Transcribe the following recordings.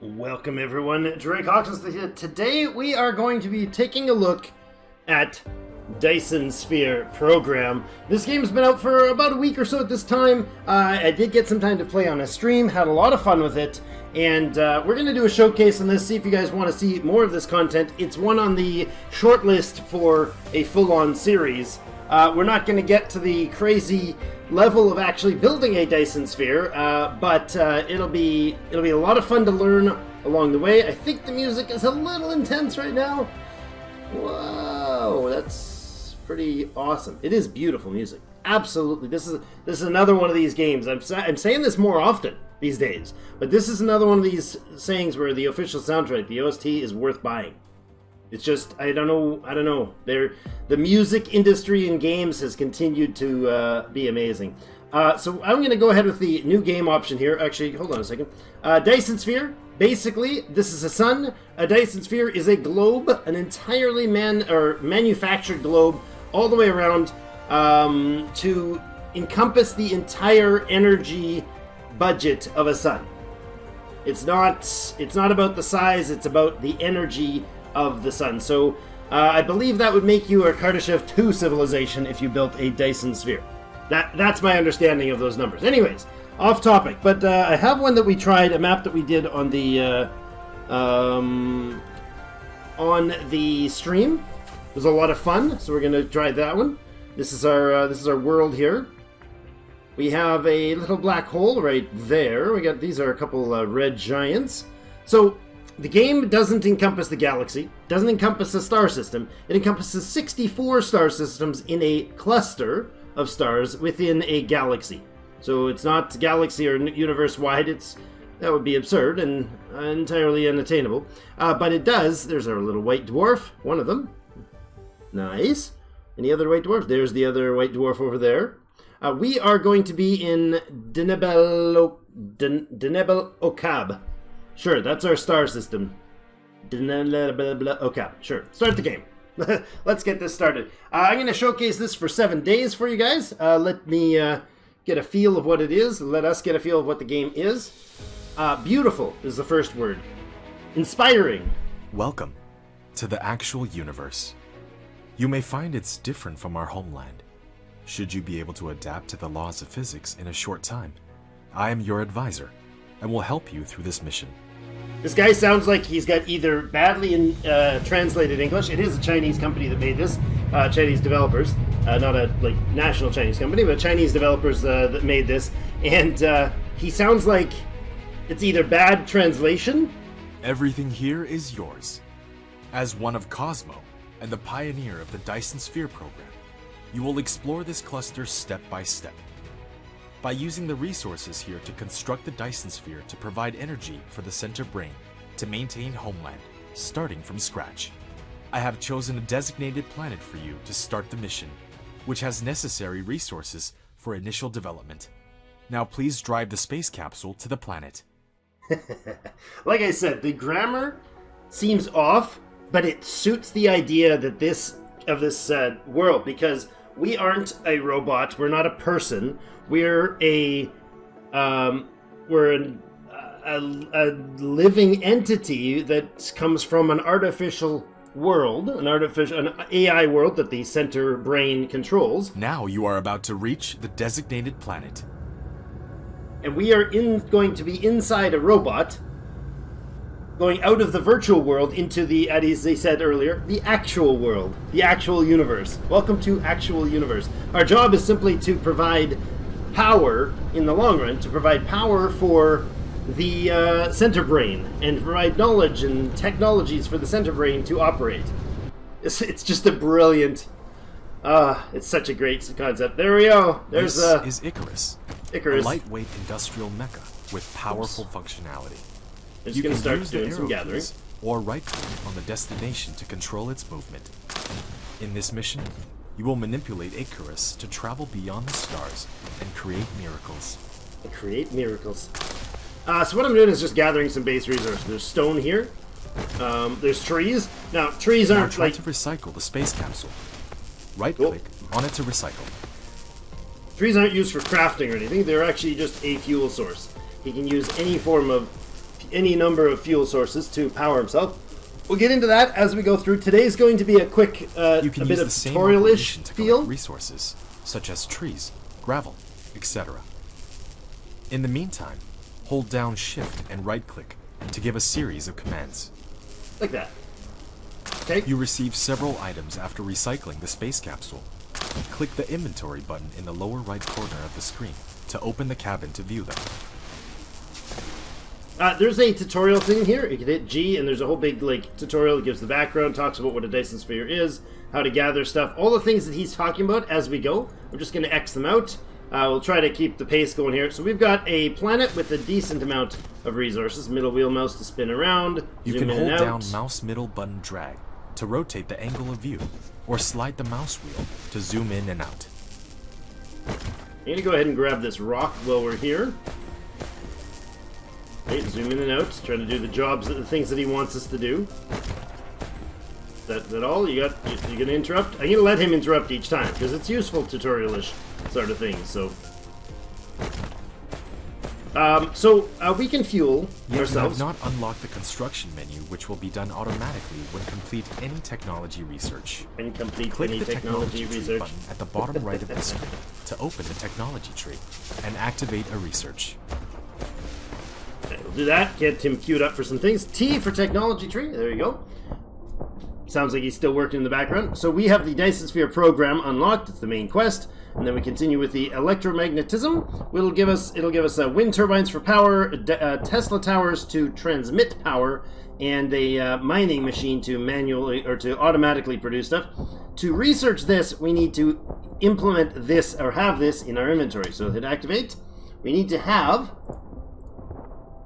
Welcome everyone, Drake Hawkins here. Today we are going to be taking a look at Dyson Sphere Program. This game's been out for about a week or so at this time. I did get some time to play on a stream, had a lot of fun with it, and we're going to do a showcase on this, see if you guys want to see more of this content. It's one on the short list for a full-on series. We're not going to get to the crazy level of actually building a Dyson Sphere, but it'll be a lot of fun to learn along the way. I think the music is a little intense right now. Whoa, that's pretty awesome. It is beautiful music. Absolutely. This is another one of these games. I'm saying this more often these days, but this is another one of these sayings where the official soundtrack, the OST, is worth buying. It's just, I don't know. The music industry in games has continued to be amazing. So I'm going to go ahead with the new game option here. Actually, hold on a second. Dyson Sphere. Basically, this is a sun. A Dyson Sphere is a globe, an entirely manufactured globe, all the way around to encompass the entire energy budget of a sun. It's not about the size. It's about the energy of the sun. So I believe that would make you a Kardashev 2 civilization if you built a Dyson Sphere. That's my understanding of those numbers. Anyways, off topic, but I have one that we tried, a map that we did on the stream. It was a lot of fun, so we're gonna try that one. This is our world here. We have a little black hole right there. These are a couple red giants. So the game doesn't encompass the galaxy, doesn't encompass a star system. It encompasses 64 star systems in a cluster of stars within a galaxy. So it's not galaxy or universe-wide. That would be absurd and entirely unattainable. But it does. There's our little white dwarf, one of them. Nice. Any other white dwarfs? There's the other white dwarf over there. We are going to be in Denebel Okab. Sure, that's our star system. Okay, sure. Start the game. Let's get this started. I'm going to showcase this for 7 days for you guys. Let me get a feel of what it is. Let us get a feel of what the game is. Beautiful is the first word. Inspiring. Welcome to the actual universe. You may find it's different from our homeland. Should you be able to adapt to the laws of physics in a short time, I am your advisor and will help you through this mission. This guy sounds like he's got either badly translated English. It is a Chinese company that made this, Chinese developers, not a national Chinese company, but Chinese developers that made this. And he sounds like it's either bad translation. Everything here is yours. As one of Cosmo and the pioneer of the Dyson Sphere Program, you will explore this cluster step by step. By using the resources here to construct the Dyson Sphere to provide energy for the center brain to maintain homeland, starting from scratch. I have chosen a designated planet for you to start the mission, which has necessary resources for initial development. Now please drive the space capsule to the planet. Like I said, the grammar seems off, but it suits the idea that this world, because we aren't a robot, we're not a person. We're a living entity that comes from an artificial world, an AI world that the center brain controls. Now you are about to reach the designated planet. And we are going to be inside a robot, going out of the virtual world into the, as they said earlier, the actual world, the actual universe. Welcome to actual universe. Our job is simply to provide power in the long run, to provide power for the center brain and provide knowledge and technologies for the center brain to operate. It's just a brilliant, it's such a great concept. There we go. This is Icarus, a Icarus, lightweight industrial mecha with powerful functionality. I'm You just can gonna use start the doing some arrow gathering. keys or right-click on the destination to control its movement. In this mission, you will manipulate Icarus to travel beyond the stars and create miracles. So what I'm doing is just gathering some base resources. There's stone here. There's trees. Now, trees Now aren't try like... to recycle the space capsule. Right-click on it to recycle. Trees aren't used for crafting or anything. They're actually just a fuel source. You can use any form of any number of fuel sources to power himself. We'll get into that as we go through. Today's going to be a quick, a bit of tutorial-ish feel. Resources, such as trees, gravel, etc. In the meantime, hold down Shift and right-click to give a series of commands. Like that. Okay. You receive several items after recycling the space capsule. Click the inventory button in the lower right corner of the screen to open the cabin to view them. There's a tutorial thing here. You can hit G, and there's a whole big tutorial that gives the background, talks about what a Dyson Sphere is, how to gather stuff, all the things that he's talking about as we go. I'm just going to X them out. We'll try to keep the pace going here. So we've got a planet with a decent amount of resources. Middle wheel mouse to spin around. You can hold down mouse middle button drag to rotate the angle of view, or slide the mouse wheel to zoom in and out. I'm going to go ahead and grab this rock while we're here. Okay, zoom in and out, trying to do the jobs, the things that he wants us to do. That all? You're going to interrupt? I'm going to let him interrupt each time, because it's useful tutorial-ish sort of thing, so... we can fuel ourselves. You have not unlocked the construction menu, which will be done automatically when complete any technology research. Click the technology research button at the bottom right of the screen to open the technology tree and activate a research. Okay, we'll do that. Get him queued up for some things. T for technology tree. There you go. Sounds like he's still working in the background. So we have the Dyson Sphere Program unlocked. It's the main quest. And then we continue with the electromagnetism. It'll give us wind turbines for power, Tesla towers to transmit power, and a mining machine to manually or to automatically produce stuff. To research this, we need to implement this or have this in our inventory. So hit activate. We need to have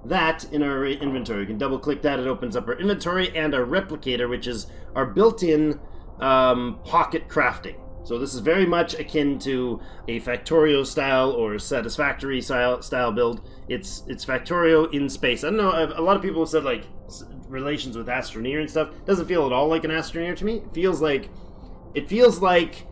that in our inventory. You can double click that, it opens up our inventory and our replicator, which is our built-in pocket crafting. So this is very much akin to a Factorio style or Satisfactory style build. It's Factorio in space. I don't know, a lot of people have said relations with Astroneer and stuff. It doesn't feel at all like an Astroneer to me. It feels like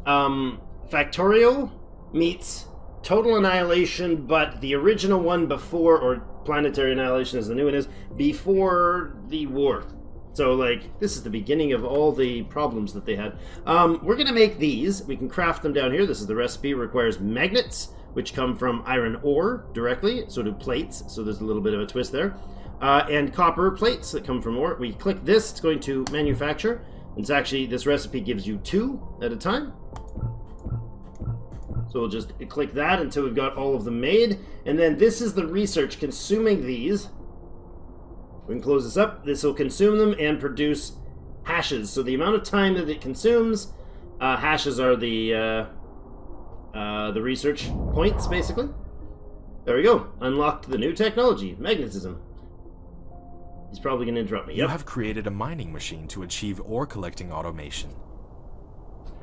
Factorio meets Total Annihilation, but the original one before, or Planetary Annihilation as the new one is, before the war. So, this is the beginning of all the problems that they had. We're going to make these. We can craft them down here. This is the recipe. It requires magnets, which come from iron ore directly. So do plates. So there's a little bit of a twist there. And copper plates that come from ore. We click this. It's going to manufacture. It's actually, this recipe gives you 2 at a time. So we'll just click that until we've got all of them made. And then this is the research consuming these. We can close this up. This will consume them and produce hashes. So the amount of time that it consumes, hashes are the research points, basically. There we go. Unlocked the new technology, magnetism. He's probably going to interrupt me. Yep. You have created a mining machine to achieve ore collecting automation.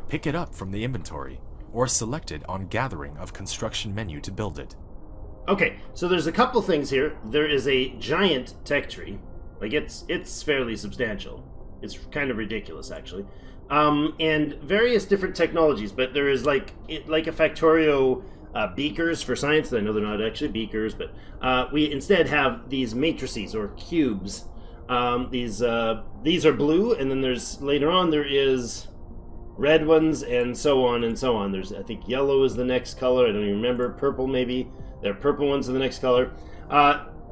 Pick it up from the inventory, or select it on Gathering of Construction menu to build it. Okay, so there's a couple things here. There is a giant tech tree. It's fairly substantial. It's kind of ridiculous, actually. And various different technologies, but there is like a Factorio beakers for science. I know they're not actually beakers, but we instead have these matrices or cubes. These are blue, and then later on there is red ones, and so on and so on. There's, I think, yellow is the next color. I don't even remember. Purple, maybe. There are purple ones in the next color.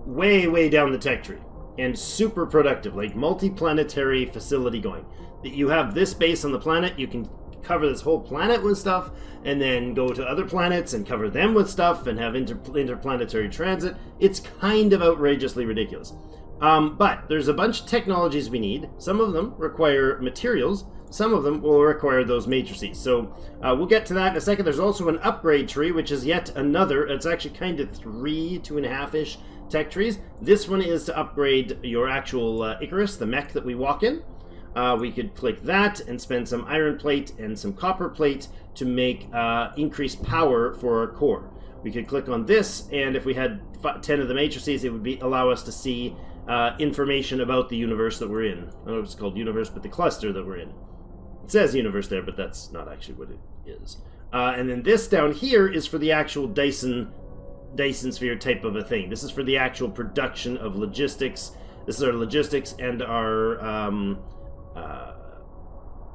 Way down the tech tree. And super productive, multi-planetary facility going. You have this base on the planet, you can cover this whole planet with stuff, and then go to other planets and cover them with stuff, and have interplanetary transit. It's kind of outrageously ridiculous. But there's a bunch of technologies we need. Some of them require materials. Some of them will require those matrices. So we'll get to that in a second. There's also an upgrade tree, which is yet another. It's actually kind of 2.5-ish tech trees. This one is to upgrade your actual Icarus, the mech that we walk in. We could click that and spend some iron plate and some copper plate to make increased power for our core. We could click on this, and if we had 10 of the matrices, it would allow us to see information about the universe that we're in. I don't know if it's called universe, but the cluster that we're in. It says universe there, but that's not actually what it is. And then this down here is for the actual Dyson Dyson Sphere type of a thing. This is for the actual production of logistics. This is our logistics and our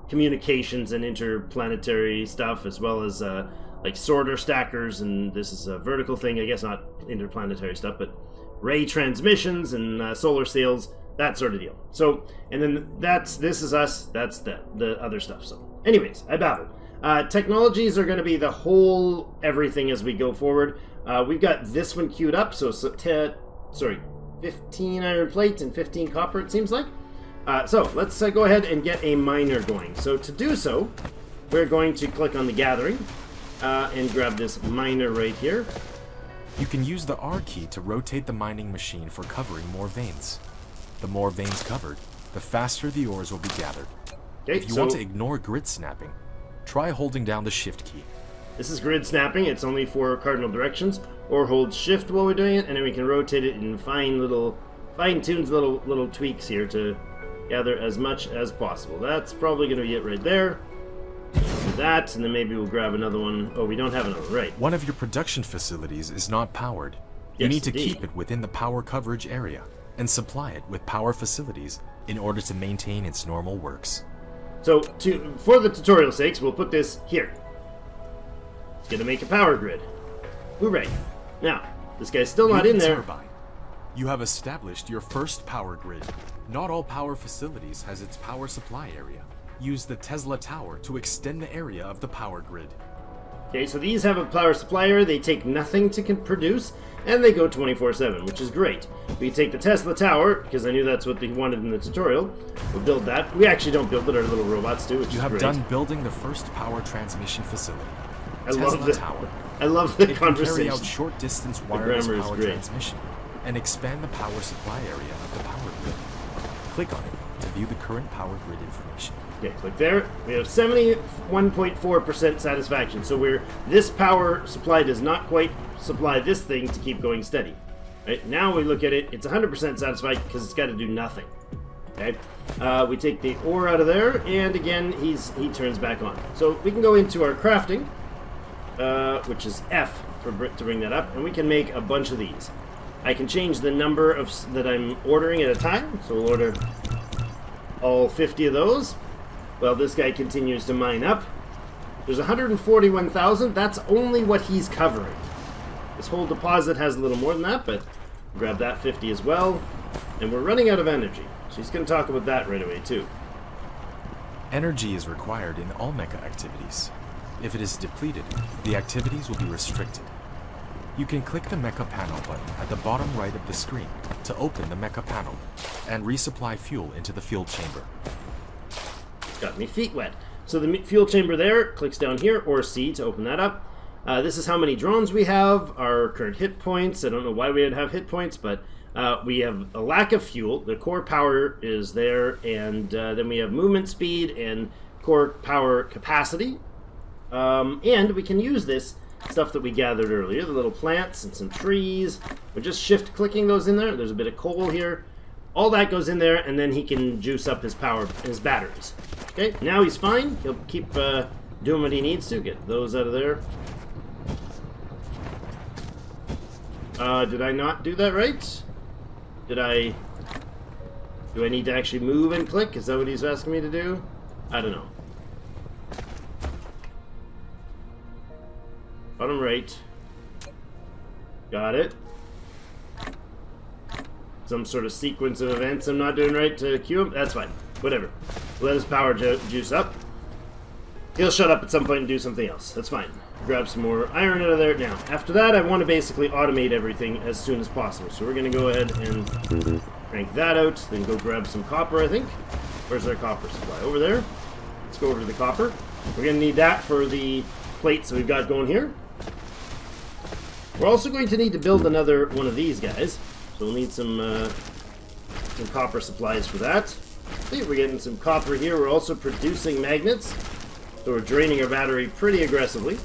communications and interplanetary stuff, as well as like sorter stackers, and this is a vertical thing, I guess not interplanetary stuff, but ray transmissions and solar sails, that sort of deal. So, and then this is us, that's the other stuff. So anyways, I babbled. Technologies are going to be the whole everything as we go forward. We've got this one queued up, so 15 iron plates and 15 copper, it seems like. So let's go ahead and get a miner going. So to do so, we're going to click on the gathering and grab this miner right here. You can use the R key to rotate the mining machine for covering more veins. The more veins covered, the faster the ores will be gathered. Okay, if you want to ignore grid snapping, try holding down the shift key. This is grid snapping. It's only for cardinal directions. Or hold shift while we're doing it, and then we can rotate it and fine-tune little tweaks here to gather as much as possible. That's probably going to be it right there. Do that, and then maybe we'll grab another one. Oh, we don't have another, right. One of your production facilities is not powered. You need to keep it within the power coverage area and supply it with power facilities in order to maintain its normal works. So, for the tutorial sakes, we'll put this here. It's going to make a power grid. Hooray. Now, this guy's still not in there. Turbine. You have established your first power grid. Not all power facilities has its power supply area. Use the Tesla Tower to extend the area of the power grid. Okay, so these have a power supply area. They take nothing to produce, and they go 24/7, which is great. We take the Tesla Tower, because I knew that's what they wanted in the tutorial. We'll build that. We actually don't build it, our little robots do, which is great. You have done building the first power transmission facility. I love the tower. I love the conversation. Carry out short-distance wireless power transmission and expand the power supply area of the power grid. Click on it to view the current power grid information. Okay, click there. We have 71.4% satisfaction. So this power supply does not quite supply this thing to keep going steady. Right now we look at it; it's 100% satisfied because it's got to do nothing. Okay, we take the ore out of there, and again he turns back on. So we can go into our crafting. Which is F to bring that up, and we can make a bunch of these. I can change the number that I'm ordering at a time, so we'll order all 50 of those. Well, this guy continues to mine up. There's 141,000. That's only what he's covering. This whole deposit has a little more than that, but grab that 50 as well. And we're running out of energy, so he's going to talk about that right away too. Energy is required in all mecha activities. If it is depleted, the activities will be restricted. You can click the Mecha Panel button at the bottom right of the screen to open the Mecha Panel and resupply fuel into the fuel chamber. Got me feet wet. So the fuel chamber there, clicks down here, or C to open that up. This is how many drones we have, our current hit points. I don't know why we would have hit points, but we have a lack of fuel. The core power is there, and then we have movement speed and core power capacity. And we can use this stuff that we gathered earlier, the little plants and some trees. We're just shift clicking those in there. There's a bit of coal here. All that goes in there, and then he can juice up his batteries. Okay, now he's fine. He'll keep doing what he needs to. Get those out of there. Did I not do that right? Do I need to actually move and click? Is that what he's asking me to do? I don't know. Bottom right. Got it. Some sort of sequence of events I'm not doing right to cue him. That's fine. Whatever. Let his power juice up. He'll shut up at some point and do something else. That's fine. Grab some more iron out of there. Now, after that, I want to basically automate everything as soon as possible. So we're going to go ahead and crank that out. Then go grab some copper, I think. Where's our copper supply? Over there. Let's go over to the copper. We're going to need that for the plates that we've got going here. We're also going to need to build another one of these guys. So we'll need some copper supplies for that. See, we're getting some copper here. We're also producing magnets. So we're draining our battery pretty aggressively.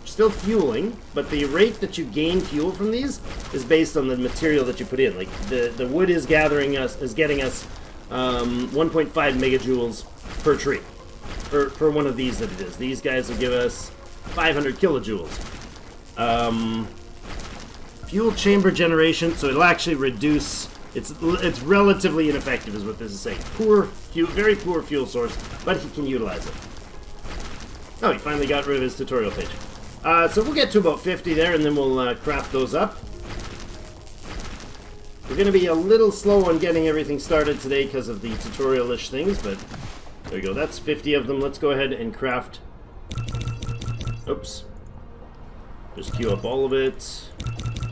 Still fueling, but the rate that you gain fuel from these is based on the material that you put in. Like the wood is getting us 1.5 megajoules per tree. Per one of these that it is. These guys will give us 500 kilojoules. fuel chamber generation, so it'll actually reduce. It's relatively ineffective, is what this is saying. Very poor fuel source, but he can utilize it. Oh, he finally got rid of his tutorial page. So we'll get to about 50 there, and then we'll craft those up. We're going to be a little slow on getting everything started today because of the tutorial-ish things, but there we go. That's 50 of them. Let's go ahead and craft. Oops. Just queue up all of it.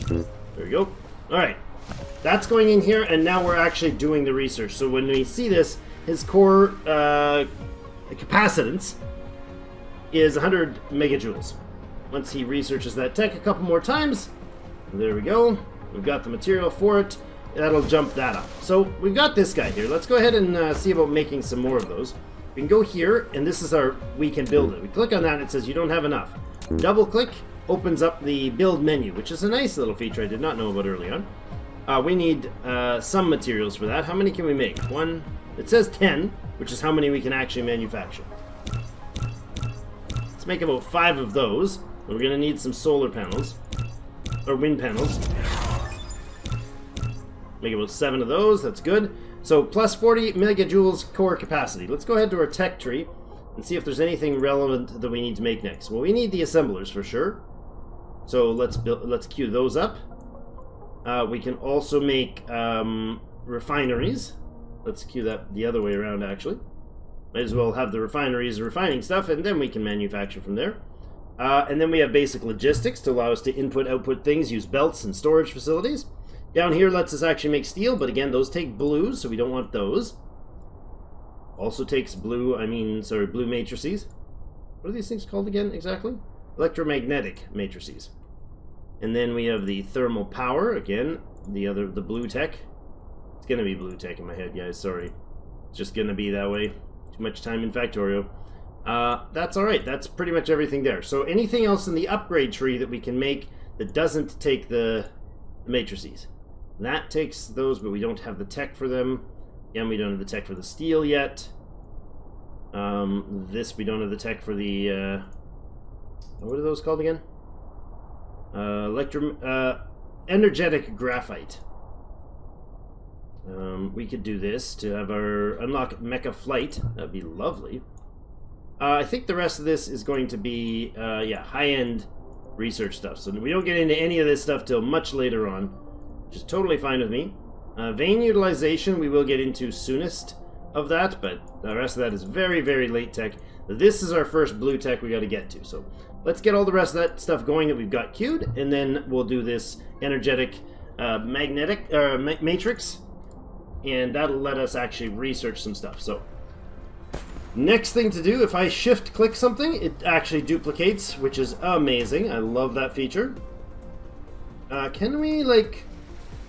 There we go. Alright. That's going in here, and now we're actually doing the research. So when we see this, his core capacitance is 100 megajoules. Once he researches that tech a couple more times, there we go. We've got the material for it. That'll jump that up. So we've got this guy here. Let's go ahead and see about making some more of those. We can go here, and this is our, we can build it. We click on that, and it says you don't have enough. Double click, opens up the build menu, which is a nice little feature I did not know about early on. We need some materials for that. How many can we make? One, it says 10, which is how many we can actually manufacture. Let's make about 5 of those. We're going to need some solar panels, or wind panels. Make about 7 of those, that's good. So plus 40 megajoules core capacity. Let's go ahead to our tech tree and see if there's anything relevant that we need to make next. Well, we need the assemblers for sure. So let's queue those up. We can also make refineries. Let's queue that the other way around, actually. Might as well have the refineries refining stuff, and then we can manufacture from there. And then we have basic logistics to allow us to input, output things, use belts and storage facilities. Down here lets us actually make steel, but again, those take blues, so we don't want those. Also takes blue matrices. What are these things called again, exactly? Electromagnetic matrices. And then we have the thermal power, again, the blue tech. It's gonna be blue tech in my head, guys, sorry. It's just gonna be that way. Too much time in Factorio. That's alright, that's pretty much everything there. So anything else in the upgrade tree that we can make that doesn't take the matrices. That takes those, but we don't have the tech for them. Again, we don't have the tech for the steel yet. This, we don't have the tech for the, what are those called again? Energetic graphite. We could do this to have our unlock mecha flight. That'd be lovely. I think the rest of this is going to be, yeah, high-end research stuff. So we don't get into any of this stuff till much later on, which is totally fine with me. Vein utilization we will get into soonest of that, but the rest of that is very, very late tech. This is our first blue tech we got to get to. So let's get all the rest of that stuff going that we've got queued, and then we'll do this energetic magnetic matrix, and that'll let us actually research some stuff. So next thing to do, if I shift click something, it actually duplicates, which is amazing. I love that feature. Can we like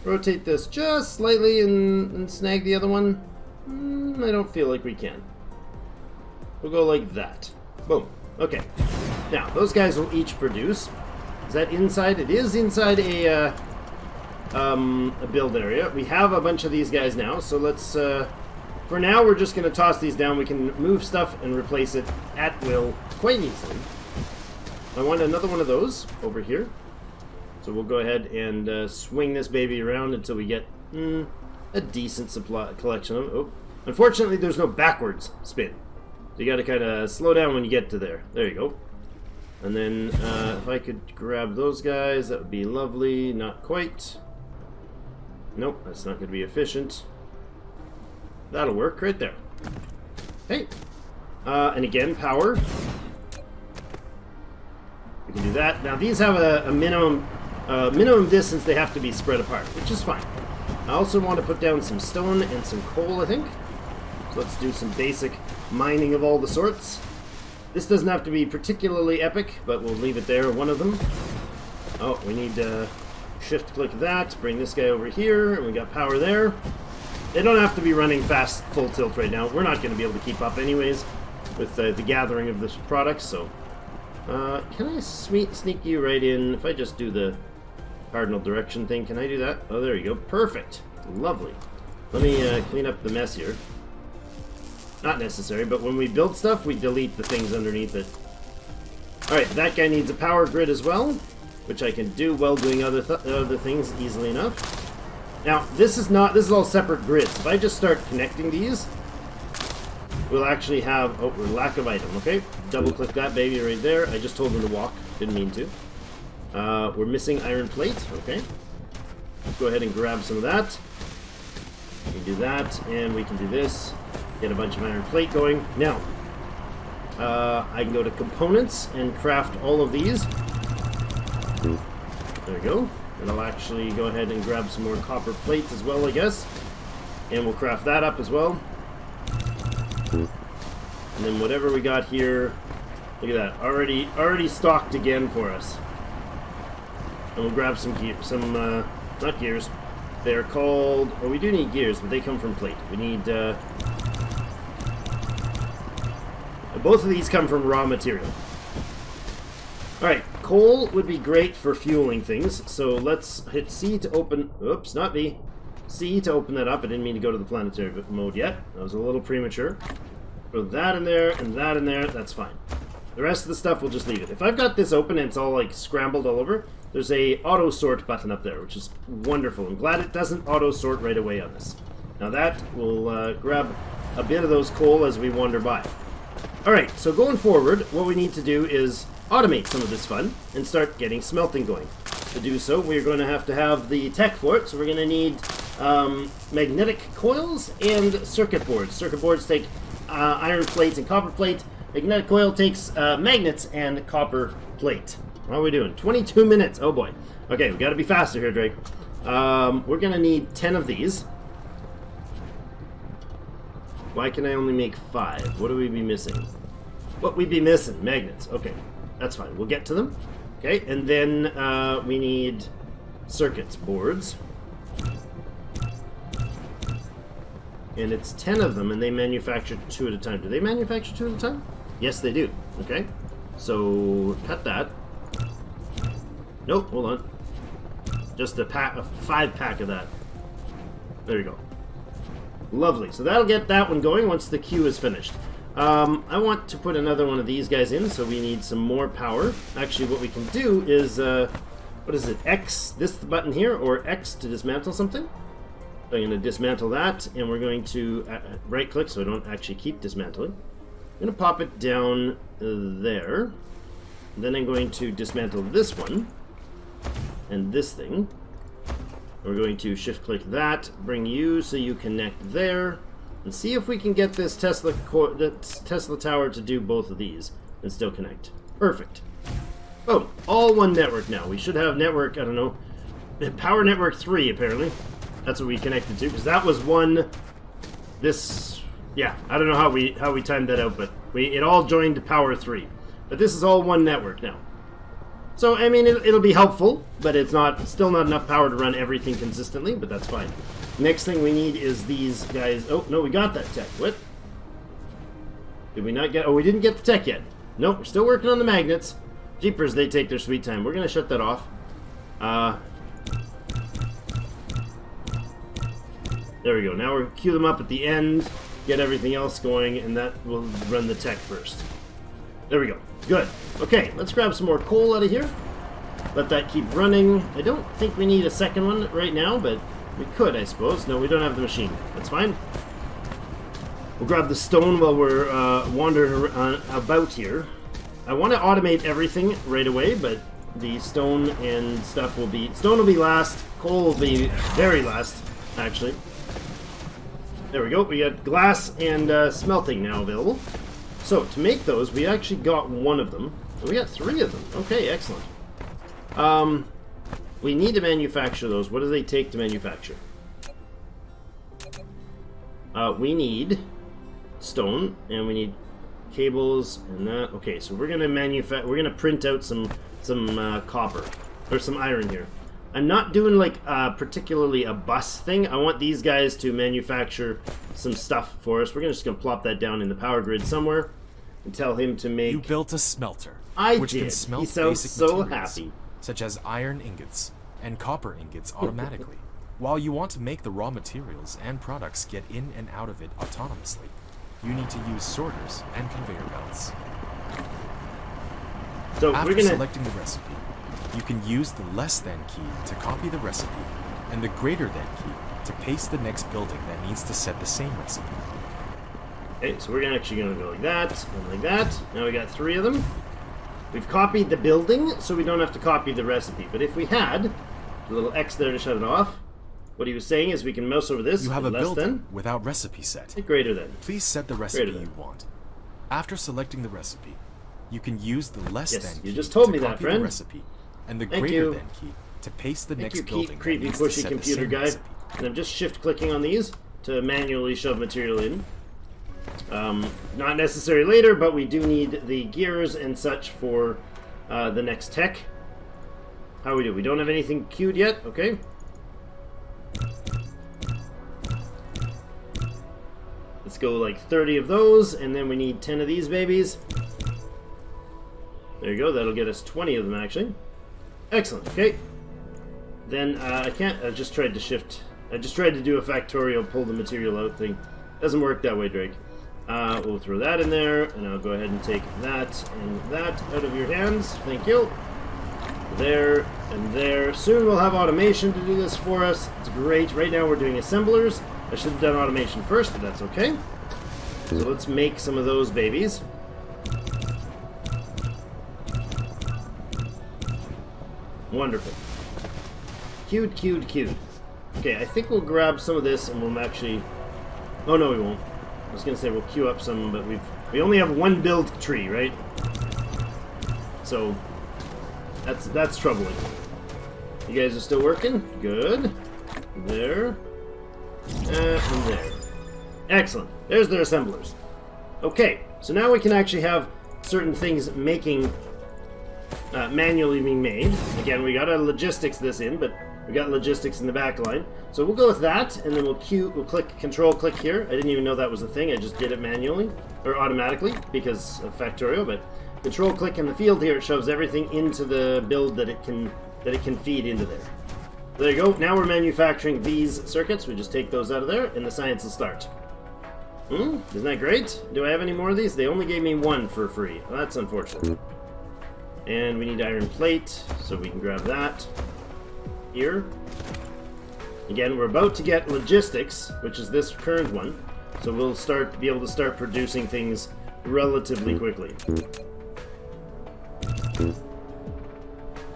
rotate this just slightly and snag the other one? I don't feel like we can. We'll go like that. Boom. Okay. Now, those guys will each produce. Is that inside? It is inside a build area. We have a bunch of these guys now, so let's, for now, we're just going to toss these down. We can move stuff and replace it at will quite easily. I want another one of those over here. So we'll go ahead and swing this baby around until we get a decent collection of them. Oh, unfortunately, there's no backwards spin. So you got to kind of slow down when you get to there. There you go. And then if I could grab those guys, that would be lovely. Not quite. Nope, that's not going to be efficient. That'll work right there. Hey. And again, power. We can do that. Now these have a minimum distance they have to be spread apart, which is fine. I also want to put down some stone and some coal, I think. So let's do some basic mining of all the sorts. This doesn't have to be particularly epic, but we'll leave it there, one of them. Oh, we need to shift-click that, bring this guy over here, and we got power there. They don't have to be running fast, full tilt right now. We're not going to be able to keep up anyways with the gathering of this product, so... can I sneak you right in? If I just do the cardinal direction thing, can I do that? Oh, there you go. Perfect. Lovely. Let me clean up the mess here. Not necessary, but when we build stuff, we delete the things underneath it. Alright, that guy needs a power grid as well. which I can do while doing other things easily enough. Now, this is all separate grids. If I just start connecting these, we'll actually have, oh, lack of item, okay? Double click that baby right there. I just told them to walk, didn't mean to. We're missing iron plate, okay? Let's go ahead and grab some of that. We can do that, and we can do this. Get a bunch of iron plate going. Now, I can go to components and craft all of these. There we go. And I'll actually go ahead and grab some more copper plate as well, I guess. And we'll craft that up as well. And then whatever we got here, look at that, already stocked again for us. And we'll grab some gear, not gears. They're called, well, we do need gears, but they come from plate. We need, both of these come from raw material. Alright, coal would be great for fueling things, so let's hit C to open, oops, not B. C to open that up. I didn't mean to go to the planetary mode yet. That was a little premature. Throw that in there and that in there, that's fine. The rest of the stuff, we'll just leave it. If I've got this open and it's all like scrambled all over, there's a auto sort button up there, which is wonderful. I'm glad it doesn't auto sort right away on this. Now that, we'll grab a bit of those coal as we wander by. Alright, so going forward, what we need to do is automate some of this fun and start getting smelting going. To do so, we're going to have the tech for it, so we're going to need magnetic coils and circuit boards. Circuit boards take iron plates and copper plate. Magnetic coil takes magnets and copper plate. How are we doing? 22 minutes. Oh boy. Okay, we got to be faster here, Drake. We're going to need 10 of these. Why can I only make 5? What do we be missing? What we be missing? Magnets. Okay, that's fine. We'll get to them. Okay, and then we need circuit boards. And it's 10 of them, and they manufacture 2 at a time. Do they manufacture 2 at a time? Yes, they do. Okay, so cut that. Nope, hold on. Just a 5-pack of that. There you go. Lovely. So that'll get that one going once the queue is finished. I want to put another one of these guys in, so we need some more power. Actually, what we can do is, what is it? X, this button here, or X to dismantle something. So I'm going to dismantle that, and we're going to right-click so I don't actually keep dismantling. I'm going to pop it down there. And then I'm going to dismantle this one and this thing. We're going to shift-click that, bring you so you connect there, and see if we can get this Tesla tower to do both of these and still connect. Perfect. Oh, all one network now. We should have network, I don't know, power network 3 apparently. That's what we connected to, because that was one. This, yeah, I don't know how we timed that out, but it all joined to power 3. But this is all one network now. So I mean, it'll be helpful, but it's still not enough power to run everything consistently. But that's fine. Next thing we need is these guys. Oh no, we got that tech. What? Did we not get? Oh, we didn't get the tech yet. Nope, we're still working on the magnets. Jeepers, they take their sweet time. We're gonna shut that off. There we go. Now we'll queue them up at the end, get everything else going, and that will run the tech first. There we go. Good. Okay, let's grab some more coal out of here. Let that keep running. I don't think we need a second one right now, but we could, I suppose. No, we don't have the machine. That's fine. We'll grab the stone while we're wandering about here. I want to automate everything right away, but the stone and stuff will be... Stone will be last. Coal will be very last, actually. There we go. We got glass and smelting now available. So, to make those, we actually got one of them. We got 3 of them. Okay, excellent. We need to manufacture those. What do they take to manufacture? We need stone, and we need cables, and that. Okay, so we're gonna print out some copper, or some iron here. I'm not doing like particularly a bus thing. I want these guys to manufacture some stuff for us. We're just gonna plop that down in the power grid somewhere and tell him to make... You built a smelter. Which can did. smelt He sounds basic so materials, happy. such as iron ingots and copper ingots automatically. While you want to make the raw materials and products get in and out of it autonomously, you need to use sorters and conveyor belts. So After we're gonna... selecting the recipe, you can use the less than key to copy the recipe, and the greater than key to paste the next building that needs to set the same recipe. Okay, so we're actually going to go like that, and like that. Now we got 3 of them. We've copied the building, so we don't have to copy the recipe. But if we had a little X there to shut it off, what he was saying is we can mouse over this. You have a less building than, without recipe set. greater than. Please set the recipe you want. After selecting the recipe, you can use the less than key you just told to me that, copy friend. the recipe, and the Thank greater you. than key to paste the Thank next you, building that creepy, needs to pushy set the computer same guy. recipe. And I'm just shift-clicking on these to manually shove material in. Not necessary later, but we do need the gears and such for the next tech. How we do? We don't have anything queued yet. Okay. Let's go like 30 of those, and then we need 10 of these babies. There you go. That'll get us 20 of them, actually. Excellent. Okay. Then I can't. I just tried to shift. I just tried to do a factorial pull the material out thing. Doesn't work that way, Drake. We'll throw that in there, and I'll go ahead and take that and that out of your hands. Thank you. There and there. Soon we'll have automation to do this for us. It's great. Right now we're doing assemblers. I should have done automation first, but that's okay. So let's make some of those babies. Wonderful. Queued, queued, queued. Okay, I think we'll grab some of this and we'll actually... Oh, no, we won't. I was going to say we'll queue up some, but we only have 1 build tree, right? So, that's troubling. You guys are still working? Good. There. And there. Excellent. There's their assemblers. Okay, so now we can actually have certain things making... manually being made. Again, we gotta logistics this in, but we got logistics in the back line. So we'll go with that, and then we'll click control click here. I didn't even know that was a thing. I just did it manually, or automatically, because of factorial, but control click in the field here, it shows everything into the build that it can feed into there. There you go. Now we're manufacturing these circuits. We just take those out of there, and the science will start. Isn't that great? Do I have any more of these? They only gave me 1 for free. Well, that's unfortunate. And we need iron plate, so we can grab that here. Again, we're about to get logistics, which is this current one, so we'll be able to start producing things relatively quickly.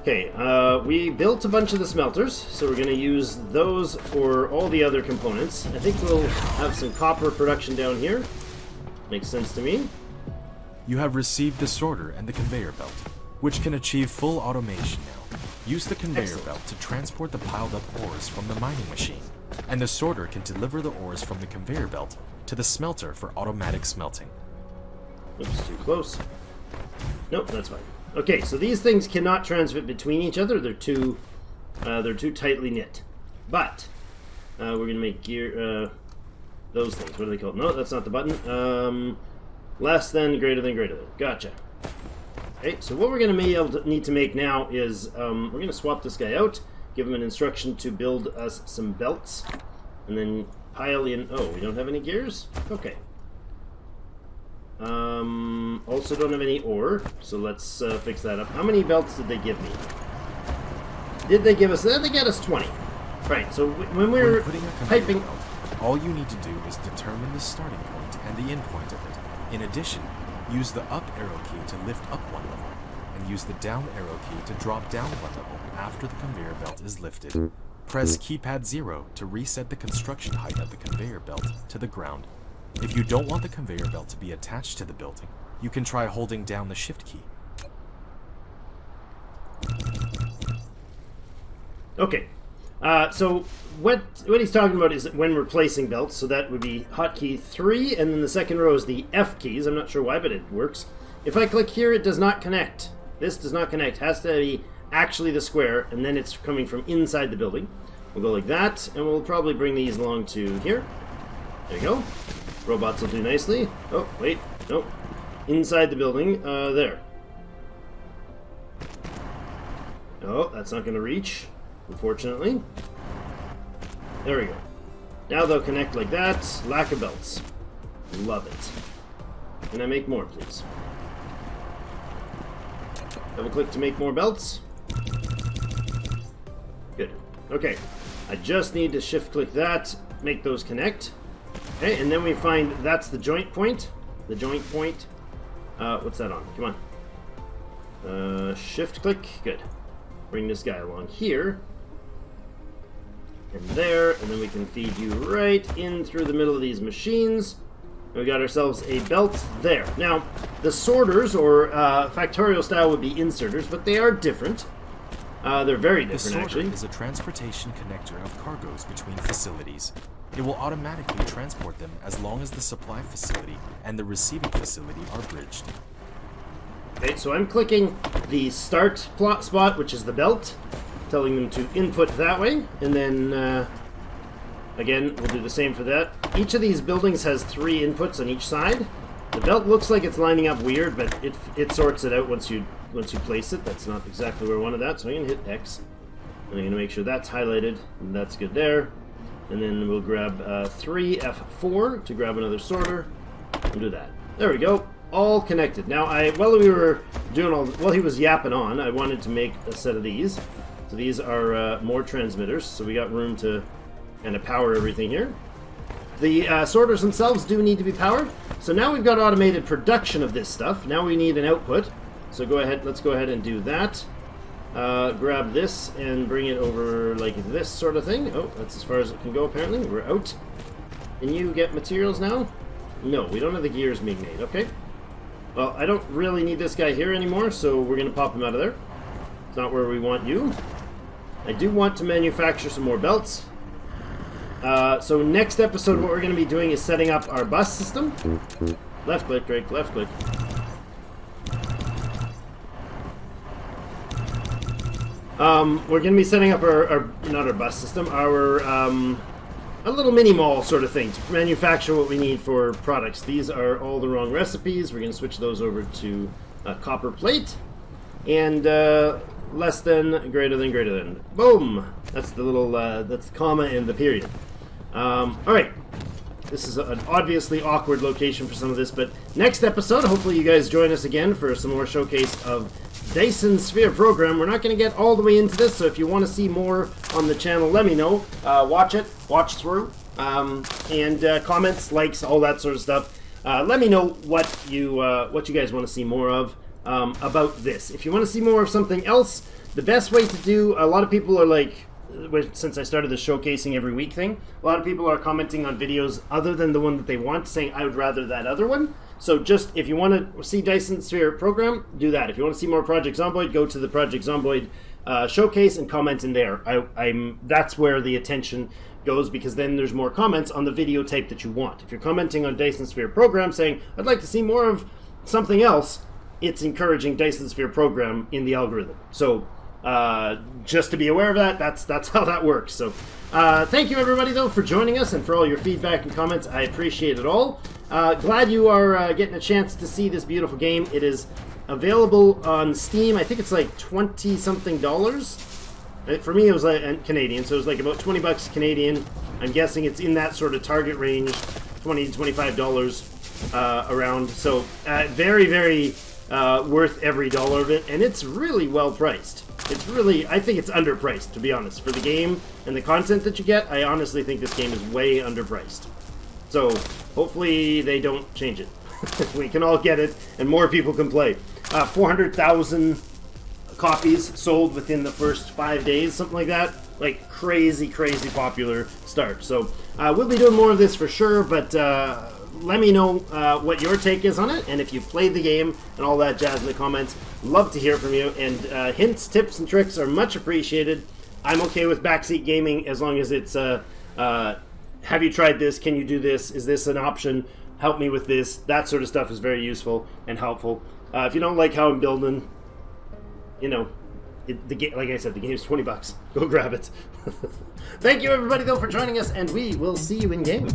Okay, we built a bunch of the smelters, so we're going to use those for all the other components. I think we'll have some copper production down here. Makes sense to me. You have received the sorter and the conveyor belt, which can achieve full automation now. Use the conveyor belt to transport the piled up ores from the mining machine, and the sorter can deliver the ores from the conveyor belt to the smelter for automatic smelting. Oops, too close. Nope, that's fine. Okay, so these things cannot transmit between each other. They're too tightly knit. But we're gonna make gear. Those things. What are they called? No, that's not the button. Less than, greater than, greater than. Gotcha. Okay, so what we're going to need to make now is we're going to swap this guy out, give him an instruction to build us some belts, and then pile in... Oh, we don't have any gears? Okay. Also don't have any ore, so let's fix that up. How many belts did they give me? Did they give us... They get us 20. Right, so when we're typing... Belt, all you need to do is determine the starting point and the end point of it. In addition, use the up arrow key to lift up 1 level, and use the down arrow key to drop down 1 level after the conveyor belt is lifted. Press keypad 0 to reset the construction height of the conveyor belt to the ground. If you don't want the conveyor belt to be attached to the building, you can try holding down the shift key. Okay. So what he's talking about is when we're placing belts, so that would be hotkey 3, and then the second row is the F keys. I'm not sure why, but it works. If I click here, it does not connect. This does not connect. It has to be actually the square, and then it's coming from inside the building. We'll go like that, and we'll probably bring these along to here. There you go. Robots will do nicely. Oh, wait. Nope. Inside the building. There. Oh, that's not going to reach, unfortunately. There we go. Now they'll connect like that. Lack of belts. Love it. Can I make more, please? Double click to make more belts. Good. Okay. I just need to shift-click that, make those connect. Okay, and then we find that's the joint point. The joint point. What's that on? Come on. Shift-click. Good. Bring this guy along here. And there, and then we can feed you right in through the middle of these machines. We got ourselves a belt there. Now, the sorters, or factorial style would be inserters, but they are different. They're very different, actually. The sorter is a transportation connector of cargoes between facilities. It will automatically transport them as long as the supply facility and the receiving facility are bridged. Okay, so I'm clicking the start plot spot, which is the belt, telling them to input that way, and then again, we'll do the same for that. Each of these buildings has 3 inputs on each side. The belt looks like it's lining up weird, but it sorts it out once you place it. That's not exactly where I wanted that, so I'm going to hit X. And I'm going to make sure that's highlighted, and that's good there. And then we'll grab 3 F4 to grab another sorter, and do that. There we go, all connected. Now, while he was yapping on, I wanted to make a set of these. So these are more transmitters, so we got room to kind of power everything here. The sorters themselves do need to be powered. So now we've got automated production of this stuff. Now we need an output. So let's go ahead and do that. Grab this and bring it over like this sort of thing. Oh, that's as far as it can go apparently. We're out. Can you get materials now? No, we don't have the gears being made. Okay. Well, I don't really need this guy here anymore, so we're going to pop him out of there. It's not where we want you. I do want to manufacture some more belts. So next episode, what we're going to be doing is setting up our bus system. Left click, Drake, left click. We're going to be setting up not our bus system, a little mini mall sort of thing to manufacture what we need for products. These are all the wrong recipes. We're going to switch those over to copper plate. And less than, greater than, greater than. Boom! That's the little, that's the comma and the period. Alright. This is an obviously awkward location for some of this, but next episode, hopefully you guys join us again for some more showcase of Dyson Sphere Program. We're not going to get all the way into this, so if you want to see more on the channel, let me know. Watch through, and comments, likes, all that sort of stuff. Let me know what you guys want to see more of about this. If you want to see more of something else, the best way to do, a lot of people are like, since I started the showcasing every week thing, a lot of people are commenting on videos other than the one that they want, saying I would rather that other one. So just, if you want to see Dyson Sphere Program, do that. If you want to see more Project Zomboid, go to the Project Zomboid showcase and comment in there. That's where the attention goes, because then there's more comments on the videotape that you want. If you're commenting on Dyson Sphere Program saying, I'd like to see more of something else, it's encouraging Dyson Sphere Program in the algorithm. So just to be aware of that, that's how that works. So thank you everybody though for joining us and for all your feedback and comments. I appreciate it all. Glad you are getting a chance to see this beautiful game. It is available on Steam. I think it's like $20-something. For me it was like Canadian, so it was like about $20 Canadian. I'm guessing it's in that sort of target range, $20 to $25 around. So very, very worth every dollar of it, and it's really well priced. It's really, I think it's underpriced, to be honest. For the game and the content that you get, I honestly think this game is way underpriced. So, hopefully they don't change it. We can all get it, and more people can play. 400,000 copies sold within the first 5 days, something like that. Like, crazy, crazy popular start. So, we'll be doing more of this for sure, but let me know what your take is on it, and if you've played the game and all that jazz in the comments. Love to hear from you, and hints, tips, and tricks are much appreciated. I'm okay with backseat gaming as long as it's have you tried this, can you do this, is this an option, help me with this. That sort of stuff is very useful and helpful. If you don't like how I'm building, you know, like I said, the game's $20. Go grab it. Thank you everybody though for joining us, and we will see you in game.